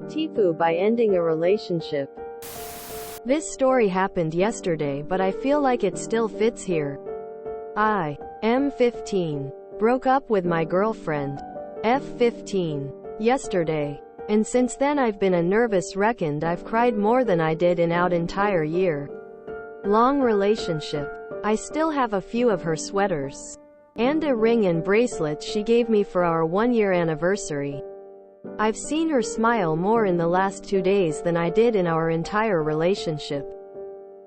Tifu by ending a relationship. This story happened yesterday, but I feel like it still fits here. I am 15. Broke up with my girlfriend. F15. Yesterday. And since then I've been a nervous wreck and I've cried more than I did in out entire year. Long relationship. I still have a few of her sweaters. And a ring and bracelet she gave me for our 1-year anniversary. I've seen her smile more in the last 2 days than I did in our entire relationship.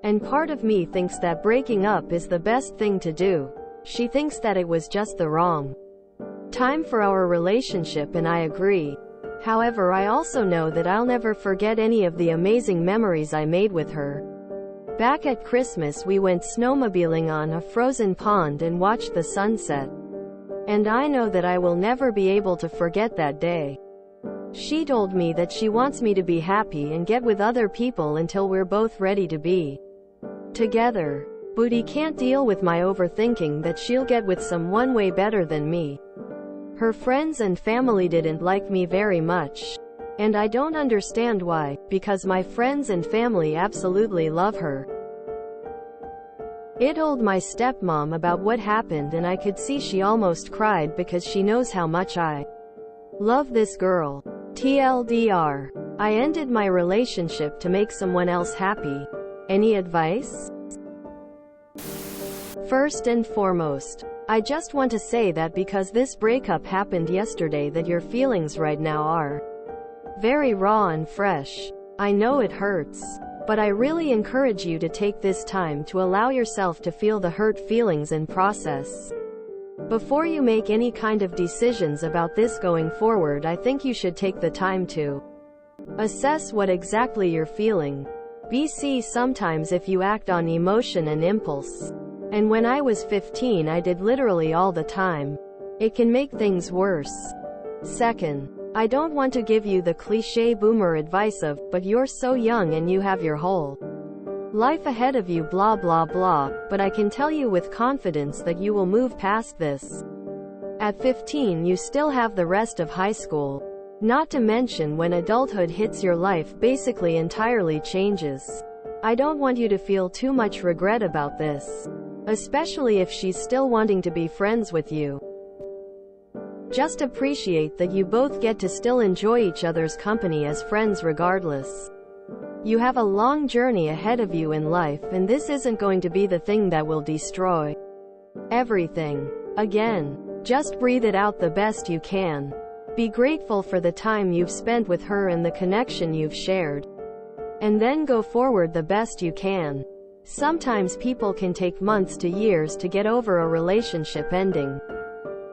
And part of me thinks that breaking up is the best thing to do. She thinks that it was just the wrong time for our relationship, and I agree. However, I also know that I'll never forget any of the amazing memories I made with her. Back at Christmas we went snowmobiling on a frozen pond and watched the sunset. And I know that I will never be able to forget that day. She told me that she wants me to be happy and get with other people until we're both ready to be together. But he can't deal with my overthinking that she'll get with someone way better than me. Her friends and family didn't like me very much. And I don't understand why, because my friends and family absolutely love her. I told my stepmom about what happened and I could see she almost cried because she knows how much I love this girl. TLDR. I ended my relationship to make someone else happy. Any advice? First and foremost, I just want to say that because this breakup happened yesterday, that your feelings right now are very raw and fresh. I know it hurts, but I really encourage you to take this time to allow yourself to feel the hurt feelings and process. Before you make any kind of decisions about this going forward, I think you should take the time to assess what exactly you're feeling. BC sometimes if you act on emotion and impulse. And when I was 15 I did literally all the time. It can make things worse. Second, I don't want to give you the cliché boomer advice of, but you're so young and you have your whole life ahead of you blah blah blah, but I can tell you with confidence that you will move past this. At 15 you still have the rest of high school. Not to mention when adulthood hits your life basically entirely changes. I don't want you to feel too much regret about this. Especially if she's still wanting to be friends with you. Just appreciate that you both get to still enjoy each other's company as friends regardless. You have a long journey ahead of you in life, and this isn't going to be the thing that will destroy everything. Again, just breathe it out the best you can. Be grateful for the time you've spent with her and the connection you've shared. And then go forward the best you can. Sometimes people can take months to years to get over a relationship ending.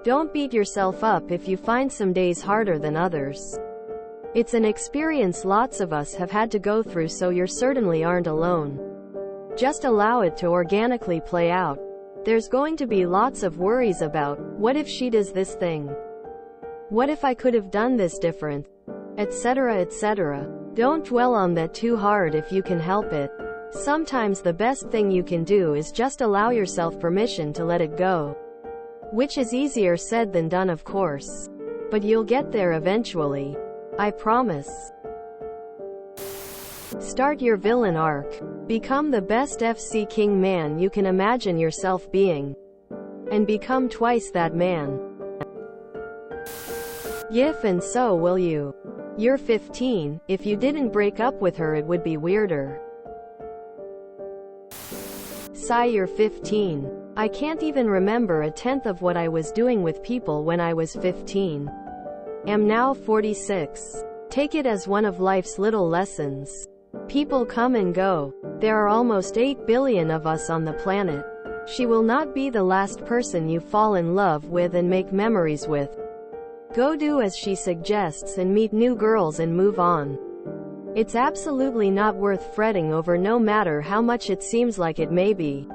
Don't beat yourself up if you find some days harder than others. It's an experience lots of us have had to go through, so you certainly aren't alone. Just allow it to organically play out. There's going to be lots of worries about, what if she does this thing? What if I could have done this different? Etc. etc. Don't dwell on that too hard if you can help it. Sometimes the best thing you can do is just allow yourself permission to let it go. Which is easier said than done, of course. But you'll get there eventually. I promise. Start your villain arc. Become the best FC King man you can imagine yourself being. And become twice that man. If and so will you. You're 15, if you didn't break up with her it would be weirder. Sigh, you're 15. I can't even remember a tenth of what I was doing with people when I was 15. Am now 46. Take it as one of life's little lessons. People come and go. There are almost 8 billion of us on the planet. She will not be the last person you fall in love with and make memories with. Go do as she suggests and meet new girls and move on. It's absolutely not worth fretting over, no matter how much it seems like it may be.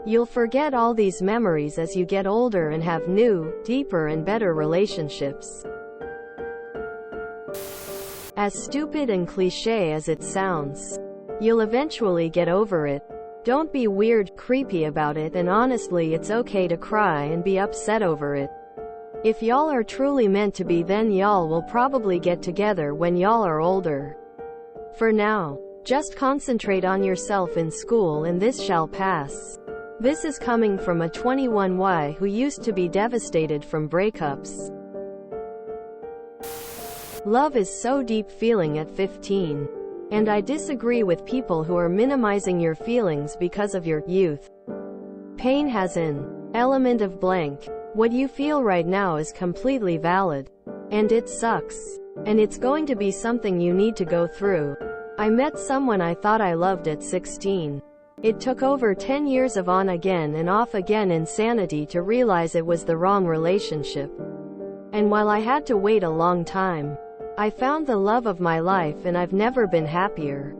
You'll forget all these memories as you get older and have new, deeper and better relationships. As stupid and cliché as it sounds, you'll eventually get over it. Don't be weird, creepy about it, and honestly it's okay to cry and be upset over it. If y'all are truly meant to be, then y'all will probably get together when y'all are older. For now, just concentrate on yourself in school and this shall pass. This is coming from a 21Y who used to be devastated from breakups. Love is so deep feeling at 15. And I disagree with people who are minimizing your feelings because of your youth. Pain has an element of blank. What you feel right now is completely valid. And it sucks. And it's going to be something you need to go through. I met someone I thought I loved at 16. It took over 10 years of on again and off again insanity to realize it was the wrong relationship. And while I had to wait a long time, I found the love of my life and I've never been happier.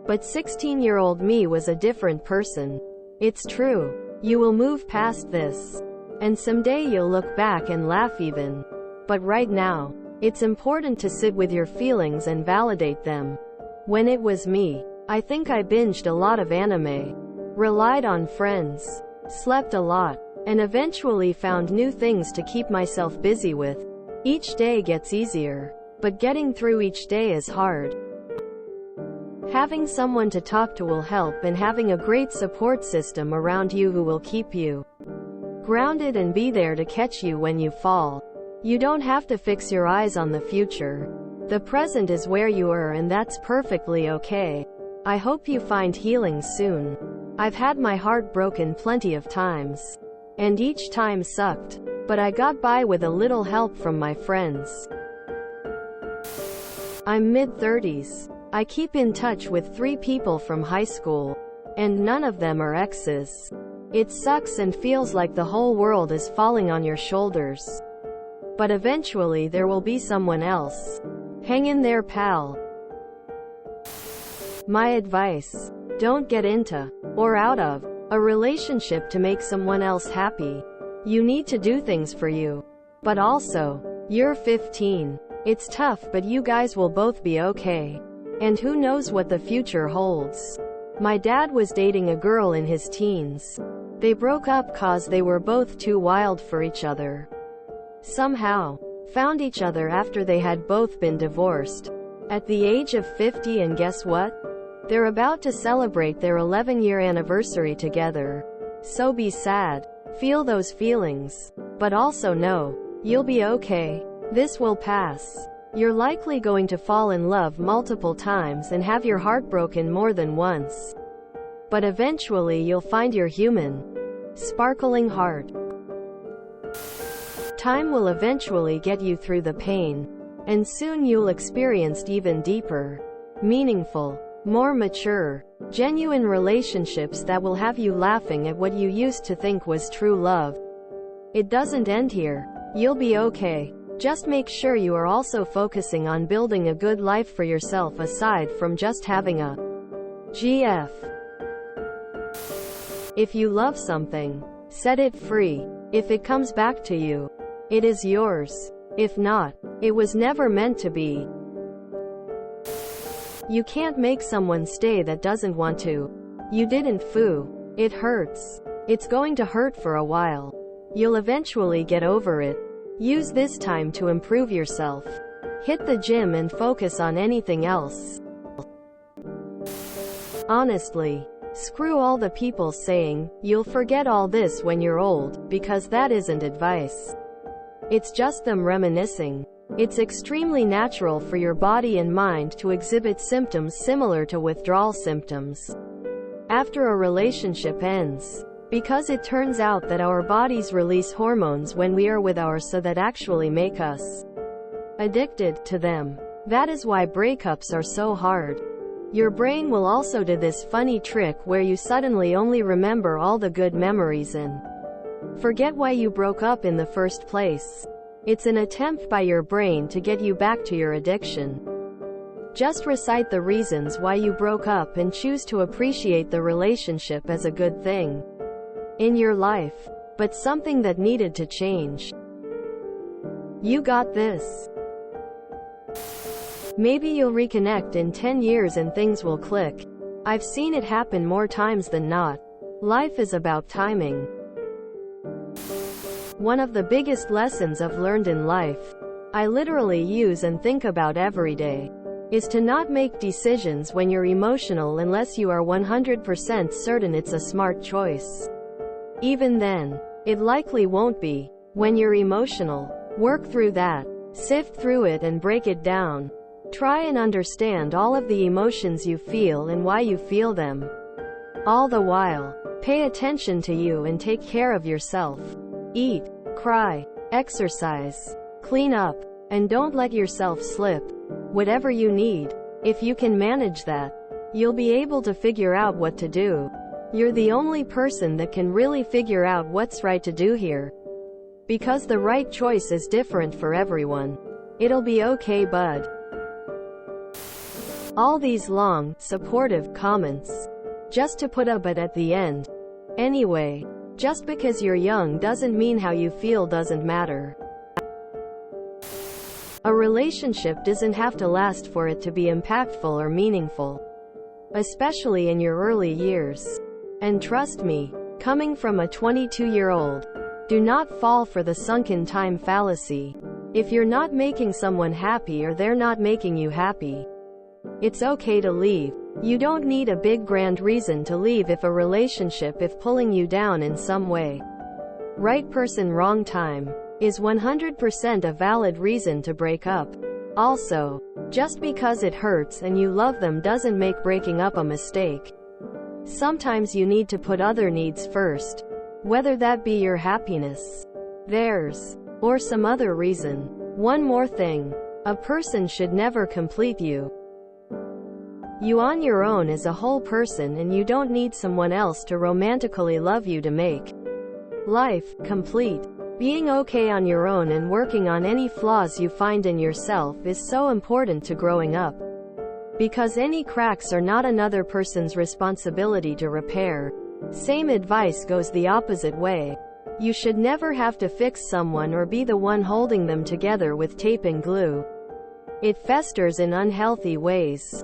But 16-year-old me was a different person. It's true. You will move past this. And someday you'll look back and laugh even. But right now, it's important to sit with your feelings and validate them. When it was me, I think I binged a lot of anime, relied on friends, slept a lot, and eventually found new things to keep myself busy with. Each day gets easier. But getting through each day is hard. Having someone to talk to will help, and having a great support system around you who will keep you grounded and be there to catch you when you fall. You don't have to fix your eyes on the future. The present is where you are, and that's perfectly okay. I hope you find healing soon. I've had my heart broken plenty of times. And each time sucked. But I got by with a little help from my friends. I'm mid-30s. I keep in touch with 3 people from high school. And none of them are exes. It sucks and feels like the whole world is falling on your shoulders. But eventually there will be someone else. Hang in there, pal. My advice: don't get into, or out of, a relationship to make someone else happy. You need to do things for you. But also, you're 15. It's tough, but you guys will both be okay. And who knows what the future holds. My dad was dating a girl in his teens. They broke up cause they were both too wild for each other. Somehow, found each other after they had both been divorced. At the age of 50, and guess what? They're about to celebrate their 11-year anniversary together. So be sad. Feel those feelings. But also know, you'll be okay. This will pass. You're likely going to fall in love multiple times and have your heart broken more than once. But eventually you'll find your human, sparkling heart. Time will eventually get you through the pain. And soon you'll experience even deeper, meaningful, more mature, genuine relationships that will have you laughing at what you used to think was true love. It doesn't end here. You'll be okay. Just make sure you are also focusing on building a good life for yourself aside from just having a GF. If you love something, set it free. If it comes back to you, it is yours. If not, it was never meant to be. You can't make someone stay that doesn't want to. You didn't. It hurts. It's going to hurt for a while. You'll eventually get over it. Use this time to improve yourself. Hit the gym and focus on anything else. Honestly, screw all the people saying, you'll forget all this when you're old, because that isn't advice. It's just them reminiscing. It's extremely natural for your body and mind to exhibit symptoms similar to withdrawal symptoms after a relationship ends. Because it turns out that our bodies release hormones when we are with ours so that actually make us addicted to them. That is why breakups are so hard. Your brain will also do this funny trick where you suddenly only remember all the good memories and forget why you broke up in the first place. It's an attempt by your brain to get you back to your addiction. Just recite the reasons why you broke up and choose to appreciate the relationship as a good thing in your life, but something that needed to change. You got this. Maybe you'll reconnect in 10 years and things will click. I've seen it happen more times than not. Life is about timing. One of the biggest lessons I've learned in life, I literally use and think about every day, is to not make decisions when you're emotional unless you are 100% certain it's a smart choice. Even then, it likely won't be. When you're emotional, work through that, sift through it and break it down. Try and understand all of the emotions you feel and why you feel them. All the while, pay attention to you and take care of yourself. Eat, cry, exercise, clean up, and don't let yourself slip. Whatever you need, if you can manage that, you'll be able to figure out what to do. You're the only person that can really figure out what's right to do here. Because the right choice is different for everyone. It'll be okay, bud. All these long, supportive comments, just to put a but at the end. Anyway, just because you're young doesn't mean how you feel doesn't matter. A relationship doesn't have to last for it to be impactful or meaningful. Especially in your early years. And trust me, coming from a 22-year-old, do not fall for the sunken time fallacy. If you're not making someone happy or they're not making you happy, it's okay to leave. You don't need a big grand reason to leave if a relationship is pulling you down in some way. Right person, wrong time is 100% a valid reason to break up. Also, just because it hurts and you love them doesn't make breaking up a mistake. Sometimes you need to put other needs first, whether that be your happiness, theirs, or some other reason. One more thing, a person should never complete you. You on your own as a whole person, and you don't need someone else to romantically love you to make life complete. Being okay on your own and working on any flaws you find in yourself is so important to growing up. Because any cracks are not another person's responsibility to repair. Same advice goes the opposite way. You should never have to fix someone or be the one holding them together with tape and glue. It festers in unhealthy ways.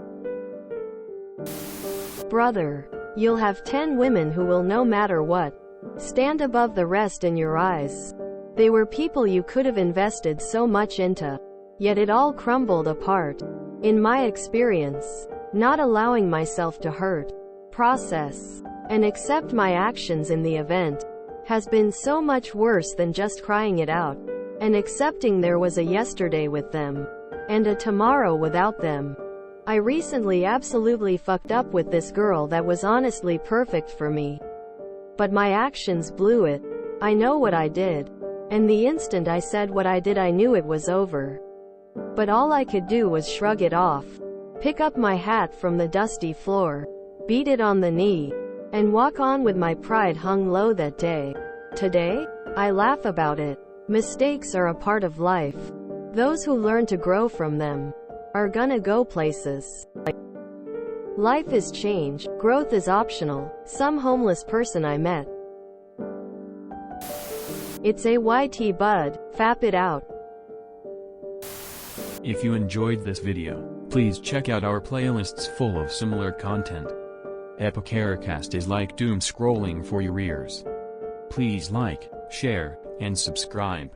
Brother, you'll have 10 women who will, no matter what, stand above the rest in your eyes. They were people you could have invested so much into, yet it all crumbled apart. In my experience, not allowing myself to hurt, process, and accept my actions in the event has been so much worse than just crying it out and accepting there was a yesterday with them and a tomorrow without them. I recently absolutely fucked up with this girl that was honestly perfect for me. But my actions blew it. I know what I did. And the instant I said what I did, I knew it was over. But all I could do was shrug it off, pick up my hat from the dusty floor, beat it on the knee, and walk on with my pride hung low that day. Today, I laugh about it. Mistakes are a part of life. Those who learn to grow from them are gonna go places. Life is change, growth is optional. Some homeless person I met. It's a YT bud, fap it out. If you enjoyed this video, please check out our playlists full of similar content. Epicaricast is like doom scrolling for your ears. Please like, share, and subscribe.